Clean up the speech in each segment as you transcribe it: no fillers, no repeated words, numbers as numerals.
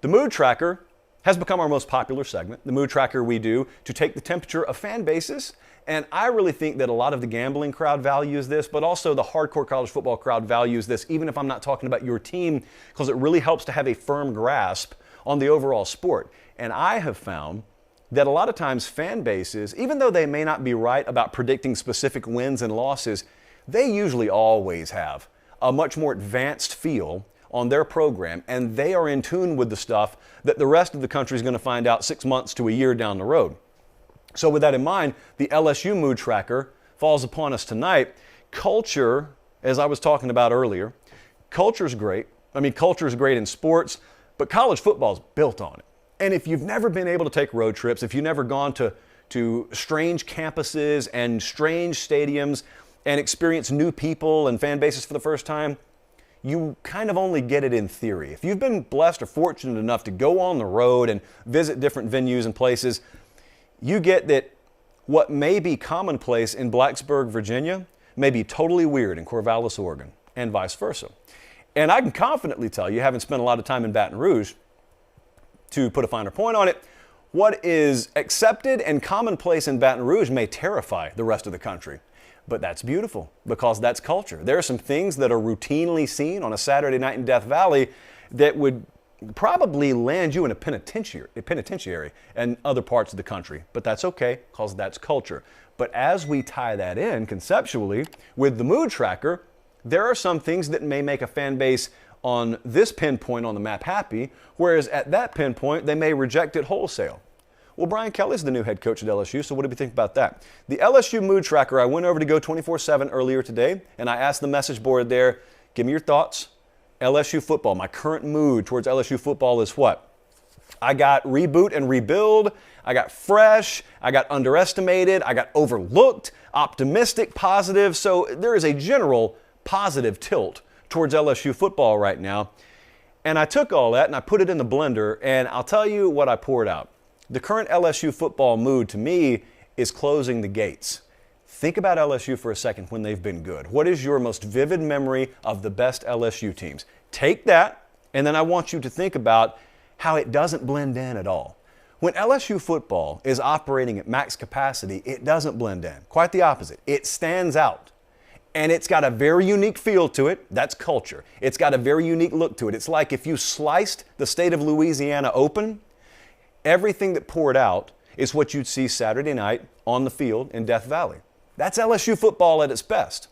The mood tracker has become our most popular segment. The mood tracker we do to take the temperature of fan bases. And I really think that a lot of the gambling crowd values this, but also the hardcore college football crowd values this, even if I'm not talking about your team, because it really helps to have a firm grasp on the overall sport. And I have found that a lot of times fan bases, even though they may not be right about predicting specific wins and losses, they usually always have a much more advanced feel on their program, and they are in tune with the stuff that the rest of the country is going to find out 6 months to a year down the road. So with that in mind, the LSU mood tracker falls upon us tonight. Culture, as I was talking about earlier, culture is great. I mean, culture is great in sports, but college football is built on it. And if you've never been able to take road trips, if you've never gone to strange campuses and strange stadiums and experience new people and fan bases for the first time, you kind of only get it in theory. If you've been blessed or fortunate enough to go on the road and visit different venues and places, you get that what may be commonplace in Blacksburg, Virginia, may be totally weird in Corvallis, Oregon, and vice versa. And I can confidently tell you, having spent a lot of time in Baton Rouge, to put a finer point on it, what is accepted and commonplace in Baton Rouge may terrify the rest of the country. But that's beautiful because that's culture. There are some things that are routinely seen on a Saturday night in Death Valley that would probably land you in a penitentiary in other parts of the country. But that's okay because that's culture. But as we tie that in conceptually with the mood tracker, there are some things that may make a fan base on this pinpoint on the map happy, whereas at that pinpoint they may reject it wholesale. Well, Brian Kelly's the new head coach at LSU, so what do we think about that? The LSU mood tracker, I went over to Go 24/7 earlier today, and I asked the message board there, give me your thoughts. LSU football, my current mood towards LSU football is what? I got reboot and rebuild, I got fresh, I got underestimated, I got overlooked, optimistic, positive. So there is a general positive tilt towards LSU football right now. And I took all that and I put it in the blender, and I'll tell you what I poured out. The current LSU football mood to me is closing the gates. Think about LSU for a second when they've been good. What is your most vivid memory of the best LSU teams? Take that, and then I want you to think about how it doesn't blend in at all. When LSU football is operating at max capacity, it doesn't blend in. Quite the opposite. It stands out. And it's got a very unique feel to it. That's culture. It's got a very unique look to it. It's like if you sliced the state of Louisiana open, everything that poured out is what you'd see Saturday night on the field in Death Valley. That's LSU football at its best.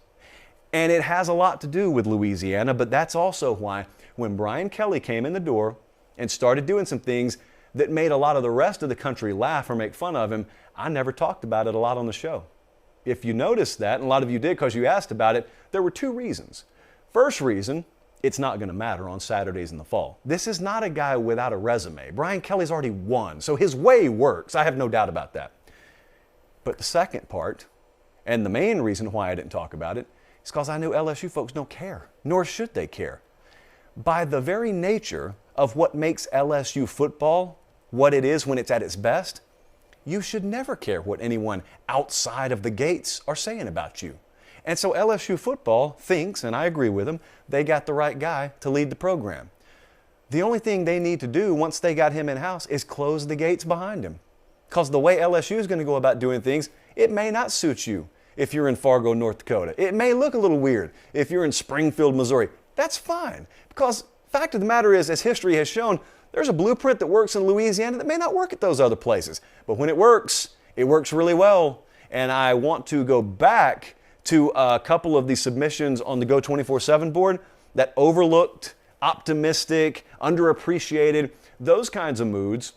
And it has a lot to do with Louisiana, but that's also why when Brian Kelly came in the door and started doing some things that made a lot of the rest of the country laugh or make fun of him, I never talked about it a lot on the show. If you noticed that, and a lot of you did because you asked about it, there were two reasons. First reason, it's not going to matter on Saturdays in the fall. This is not a guy without a resume. Brian Kelly's already won, so his way works. I have no doubt about that. But the second part, and the main reason why I didn't talk about it, is because I knew LSU folks don't care, nor should they care. By the very nature of what makes LSU football what it is when it's at its best, you should never care what anyone outside of the gates are saying about you. And so LSU football thinks, and I agree with them, they got the right guy to lead the program. The only thing they need to do once they got him in-house is close the gates behind him. Because the way LSU is going to go about doing things, it may not suit you if you're in Fargo, North Dakota. It may look a little weird if you're in Springfield, Missouri. That's fine. Because the fact of the matter is, as history has shown, there's a blueprint that works in Louisiana that may not work at those other places. But when it works really well. And I want to go back to a couple of the submissions on the Go 24/7 board that overlooked, optimistic, underappreciated, those kinds of moods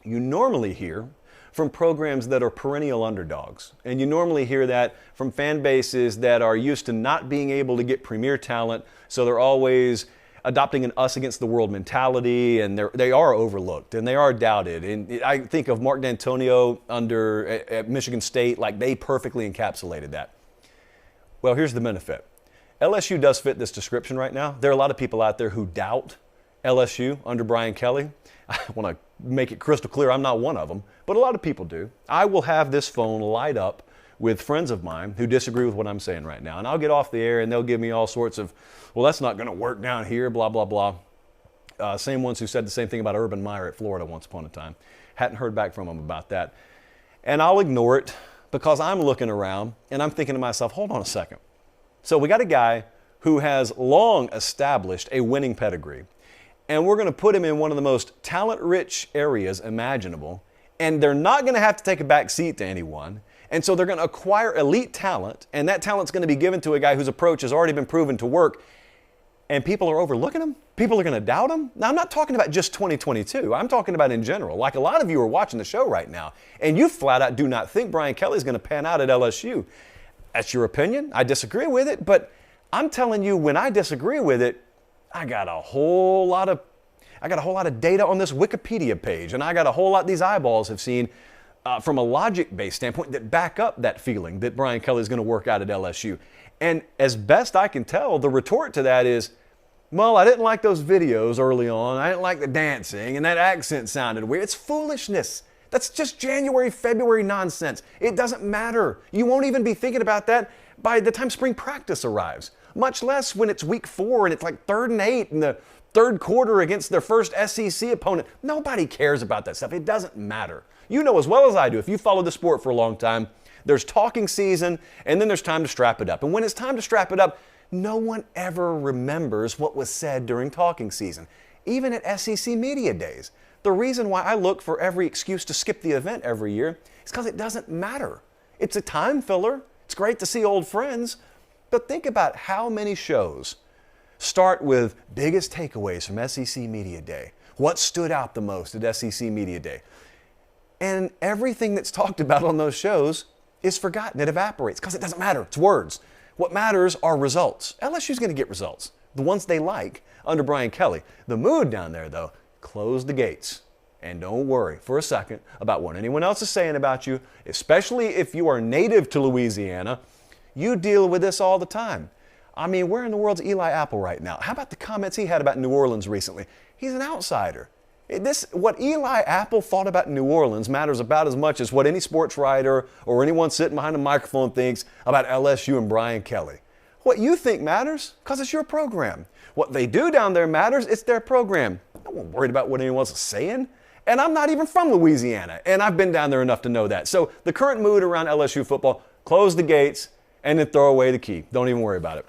you normally hear from programs that are perennial underdogs. And you normally hear that from fan bases that are used to not being able to get premier talent, so they're always adopting an us against the world mentality, and they are overlooked and they are doubted. And I think of Mark D'Antonio at Michigan State, like they perfectly encapsulated that. Well, here's the benefit. LSU does fit this description right now. There are a lot of people out there who doubt LSU under Brian Kelly. I want to make it crystal clear I'm not one of them, but a lot of people do. I will have this phone light up with friends of mine who disagree with what I'm saying right now, and I'll get off the air and they'll give me all sorts of, well, that's not going to work down here, blah, blah, blah. Same ones who said the same thing about Urban Meyer at Florida once upon a time. Hadn't heard back from them about that. And I'll ignore it because I'm looking around and I'm thinking to myself, hold on a second. So we got a guy who has long established a winning pedigree, and we're going to put him in one of the most talent-rich areas imaginable, and they're not going to have to take a back seat to anyone. And so they're going to acquire elite talent, and that talent's going to be given to a guy whose approach has already been proven to work, and people are overlooking him? People are going to doubt him? Now, I'm not talking about just 2022. I'm talking about in general. Like a lot of you are watching the show right now, and you flat out do not think Brian Kelly's going to pan out at LSU. That's your opinion. I disagree with it, but I'm telling you, when I disagree with it, I got a whole lot of data on this Wikipedia page, and I got a whole lot these eyeballs have seen from a logic-based standpoint that back up that feeling that Brian Kelly is going to work out at LSU. And as best I can tell, the retort to that is, well, I didn't like those videos early on. I didn't like the dancing, and that accent sounded weird. It's foolishness. That's just January, February nonsense. It doesn't matter. You won't even be thinking about that by the time spring practice arrives, much less when it's week 4 and it's like 3rd and 8 in the third quarter against their first SEC opponent. Nobody cares about that stuff. It doesn't matter. You know as well as I do, if you follow the sport for a long time, there's talking season and then there's time to strap it up. And when it's time to strap it up, no one ever remembers what was said during talking season, even at SEC media days. The reason why I look for every excuse to skip the event every year is because it doesn't matter. It's a time filler. It's great to see old friends. But think about how many shows start with biggest takeaways from SEC Media Day. What stood out the most at SEC Media Day? And everything that's talked about on those shows is forgotten. It evaporates because it doesn't matter. It's words. What matters are results. LSU's going to get results, the ones they like under Brian Kelly. The mood down there, though, close the gates. And don't worry for a second about what anyone else is saying about you, especially if you are native to Louisiana. You deal with this all the time. I mean, where in the world's Eli Apple right now? How about the comments he had about New Orleans recently? He's an outsider. What Eli Apple thought about New Orleans matters about as much as what any sports writer or anyone sitting behind a microphone thinks about LSU and Brian Kelly. What you think matters because it's your program. What they do down there matters. It's their program. I'm not worried about what anyone else is saying. And I'm not even from Louisiana, and I've been down there enough to know that. So the current mood around LSU football, close the gates and then throw away the key. Don't even worry about it.